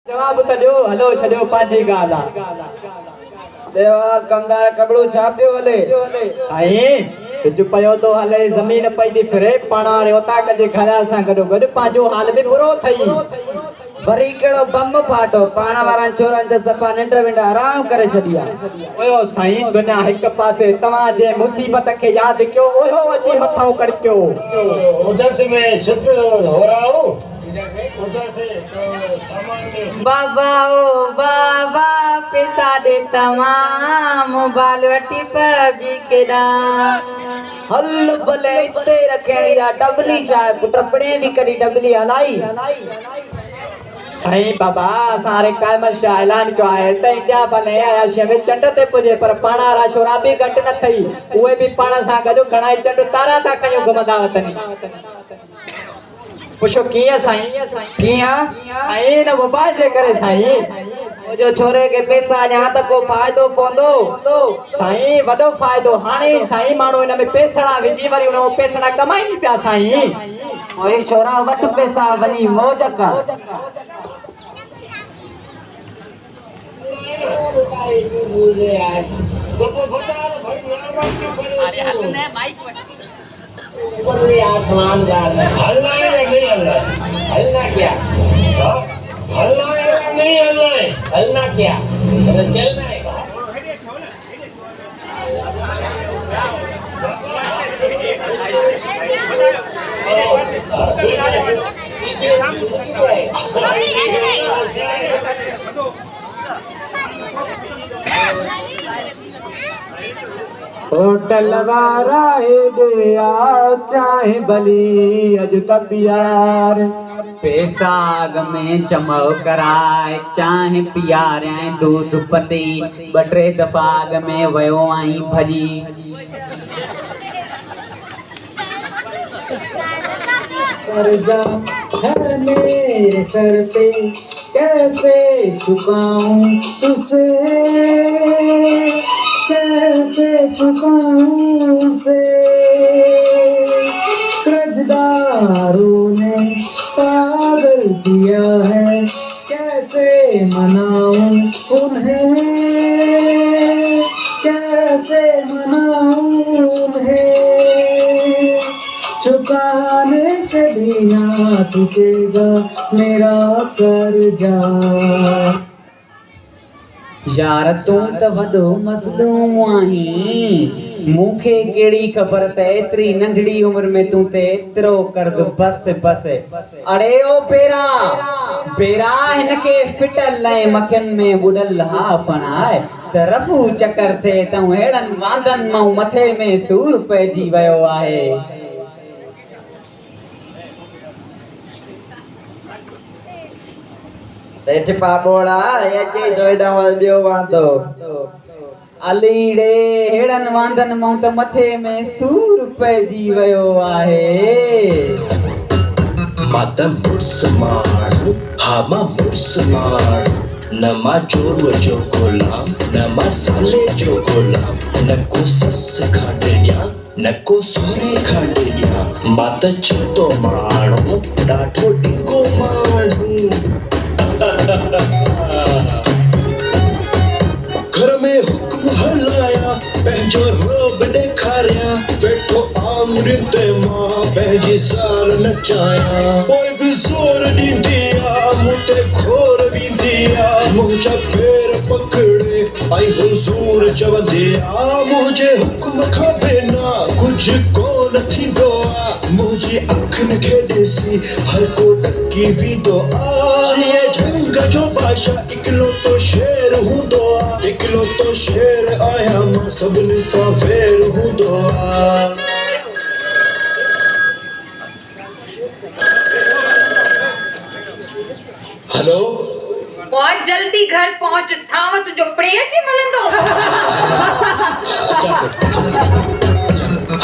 जवाब त ॾियो हलो छॾियो पंहिंजी ॻाल्हि देवा कमदार कपड़ो छापियो हले साईं सिज पयो तो हले ज़मीन पई थी फिरे पाण वारे उताक जे घर सां गॾो गॾु पंहिंजो हाल बि बुरो थई वरी कहिड़ो बम फाटो पाण वारनि छोरनि त सफ़ा निंड विंड आराम करे छॾिया ओयो साईं दुनिया हिक पासे तव्हां जे मुसीबत खे यादि कयो ओयो अची मथां कड़कियो उधर में शिफ्ट हो रहा हूँ उधर से बाबा ओ बाबा पैसा दे तमाम मोबाइल वठी पबजी केडा हल भले इते रखे या डबली चाहे पुट पड़े भी करी डबली हलाई साईं बाबा सारे कायम शाह ऐलान कयो आहे त इंडिया भले आया शे चंड ते पुजे पर पाण वारा छोरा बि घटि न थई उहे बि पाण सां गॾु घणा ई चंड तारा था कयूं घुमंदा वतनी पुछो कीअं साईं कीअं साईं न मोबाइल जे करे साईं जो छोरे के पैसा ॾियां त को फ़ाइदो पवंदो साईं वॾो फ़ाइदो हाणे साईं माण्हू हिन में पैसड़ा विझी वरी उन पैसड़ा कमाइनि पिया साईं ओए छोरा वटि पैसा वञी मौज कर आसमान हलना है या नहीं हलना हलना क्या हलना है या नहीं हलना है हलना क्या चलना है होटल वारा हेॾे आ चाहे भली अॼु त प्यार पैसा अग में जमा कराए चाहे पियारे दूध पती 2-3 दफ़ा अग में वयो आई भजी कर्जा है मेरे सर पे कैसे चुकाऊं तुझसे कैसे चुकाऊं उसे कर्जदारों ने पागल किया है कैसे मनाऊं उन्हें कैसे मनाऊं उन्हें चुकाने से भी ना चुकेगा मेरा कर्जा यार तू त वॾो मज़लूम आहीं मूंखे कहिड़ी ख़बर त एतिरी नंढड़ी उमिरि में तूं ते एतिरो कर्ज़ बस अड़े ओ बेरा हिनखे फिटल ऐं मखियुनि में ॿुॾल हा फणाए त रफू चकर थिए त अहिड़नि वांदनि मां मथे में सूर पइजी वियो आहे हेठि पापोड़ा अचे तो एॾा ॿियो वांदो अलीड़े हेड़नि वांदनि मां त मथे में सूर पइजी वियो आहे माता मुर्समार हामा मुर्समार न मां चोर जो गुलाम न मां साले जो गुलाम न को सस खांडिया न को सोरे खांडिया मां त छतो माण्हू ॾाढो डिघो माण्हू घर में हुक्म हलाया पंहिंजो रोब ॾेखारियां वेठो आमरिन ते मां पंहिंजी ज़ाल नचायां पोइ बि ज़ोर ॾींदी आ मूं ते खोर वींदी आ मुंहिंजा पेर पकड़े ऐं हुज़ूर चवंदी आ मुंहिंजे हुक्म खां बिना कुझु कोन थींदो आ मुंहिंजी अखियुनि खे ॾिसी हर को टकी वेंदो आ जीअं झंग जो बादशाह इकलौतो शेर हूंदो आ इकलौतो शेर आहियां मां सभिनी सां फेर हूंदो आ हेलो बहुत जल्दी घर पहुंच थाव तुझो प्रेय जी मिलंदो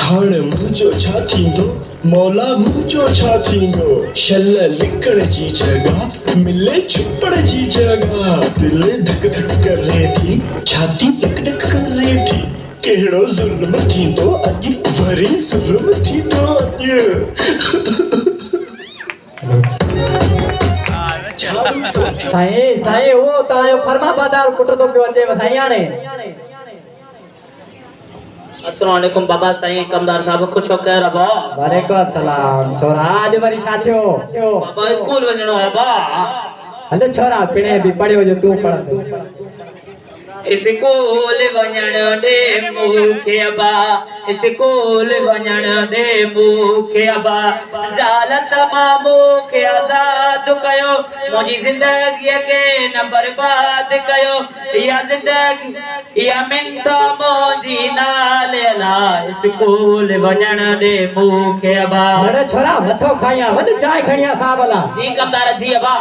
हाणे मुंहिंजो छा थींदो मौला मुंहिंजो छा थींदो शल लिकण जी जॻह मिले छुपण जी जॻह दिल धक धक करे थी छाती धक धक करे थी कहिड़ो ज़ुल्म थींदो अॼु वरी ज़ुल्म थींदो अॼु झाड़ू साईं साईं वो तायो फरमा बादार कुटतो पियो अचे वधाई आणे। अस्सलाम वालेकुम बाबा साईं कमदार साहब कुछ कह रबा। वालेकुम अस्सलाम छोरा आज वरी छा थियो? बाबा स्कूल वञणो आहे बा। हले छोरा पिणे भी पढ़ियो जो तू पढ़। स्कूल वञण दे मूंखे अबा, स्कूल वञण दे मूंखे अबा, जालत मां मूंखे आज़ाद कयो, मुंहिंजी ज़िंदगीअ खे न बर्बाद कयो, इहा ज़िंदगी इहा मिंट मुंहिंजी नाले अला, स्कूल वञण दे मूंखे अबा। अरे छोरा मथो खाइया वॾ चाय खणिया साहब अला। जी कमदार जी अबा।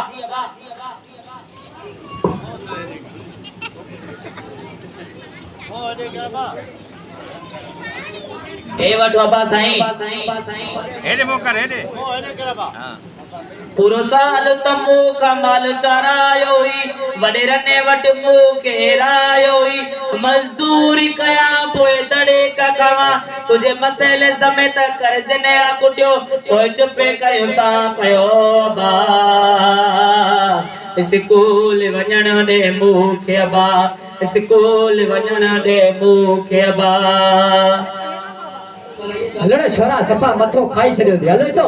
ए वठो अबा साईं। हेॾे मोकर हेॾे। पूरो साल त मूंखां माल चारायो हुई, वॾेरनि वटि मूंखे हेरायो हुई, मज़दूरी कयां पोइ दड़े का खावां, तुंहिंजे मसइले समेत कर्ज़ ने कुटियो, पोइ चुपे कयो सा कयो बा, स्कूल वञण ॾे मूंखे अबा, स्कूल वञण ॾे मूंखे अबा। हलड़े छोरा सफ़ा मथो खाई छॾियो थी हले तो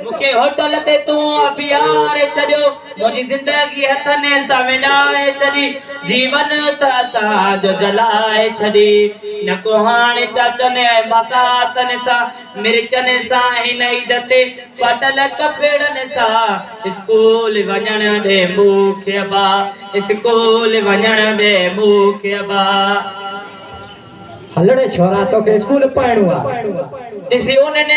मूंखे होटल ते तूं बीहारे छॾियो, मुंहिंजी ज़िंदगी हथनि सां विञाए छॾी, जीवन त असांजो जलाए छॾी, न को हाणे चाचनि ऐं मसातनि सां, मिर्चनि सां हिन ईद ते फाटल कपिड़नि सां, स्कूल वञण ॾे मूंखे अबा, स्कूल वञण ॾे मूंखे अबा। हलड़े छोरा तोखे स्कूल पढ़णो आहे। ॾिसी उन्हनि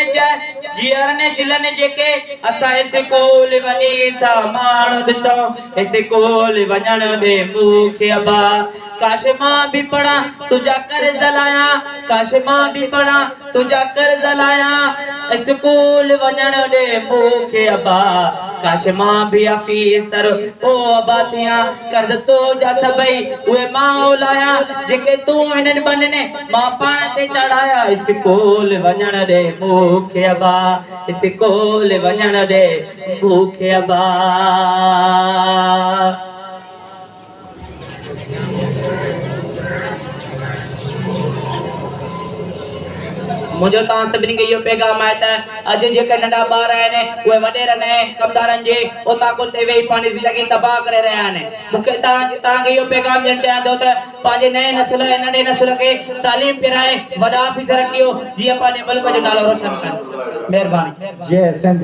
जीअरनि जिलनि जेके असां स्कूल वञी था माण्हू ॾिसूं, स्कूल वञण ॾे मूंखे अबा, काश मां बि पढ़ां तुंहिंजा कर्ज़ लायां, काश मां बि पढ़ां तुंहिंजा कर्ज़ लायां, स्कूल वञण ॾे मूंखे अबा, काश मां बि अफ़ीसर ओ अबा थियां, कर्ज़ तुंहिंजा सभई उहे मां लायां, जेके तूं हिननि बनने मां पाण ते चढ़ाया, स्कूल वञण ॾे मूंखे अबा, स्कूल वञण ॾे मूंखे अबा। मुझे तव्हां सभिनी खे इहो पैगाम आहे त अॼु जेके नंढा ॿार आहिनि उहे वॾेरनि ऐं कमदारनि जे ओताकुनि ते वेही पंहिंजी ज़िंदगी तबाह करे रहिया आहिनि। मूंखे तव्हांखे इहो पैगाम ॾियणु चाहियां थो त पंहिंजे नए नस्ल ऐं नंढे नस्ल खे तालीम पिराए वॾा ऑफिसर कयो जीअं पंहिंजे मुल्क जो नालो रोशन कनि। महिरबानी। जय सिंध।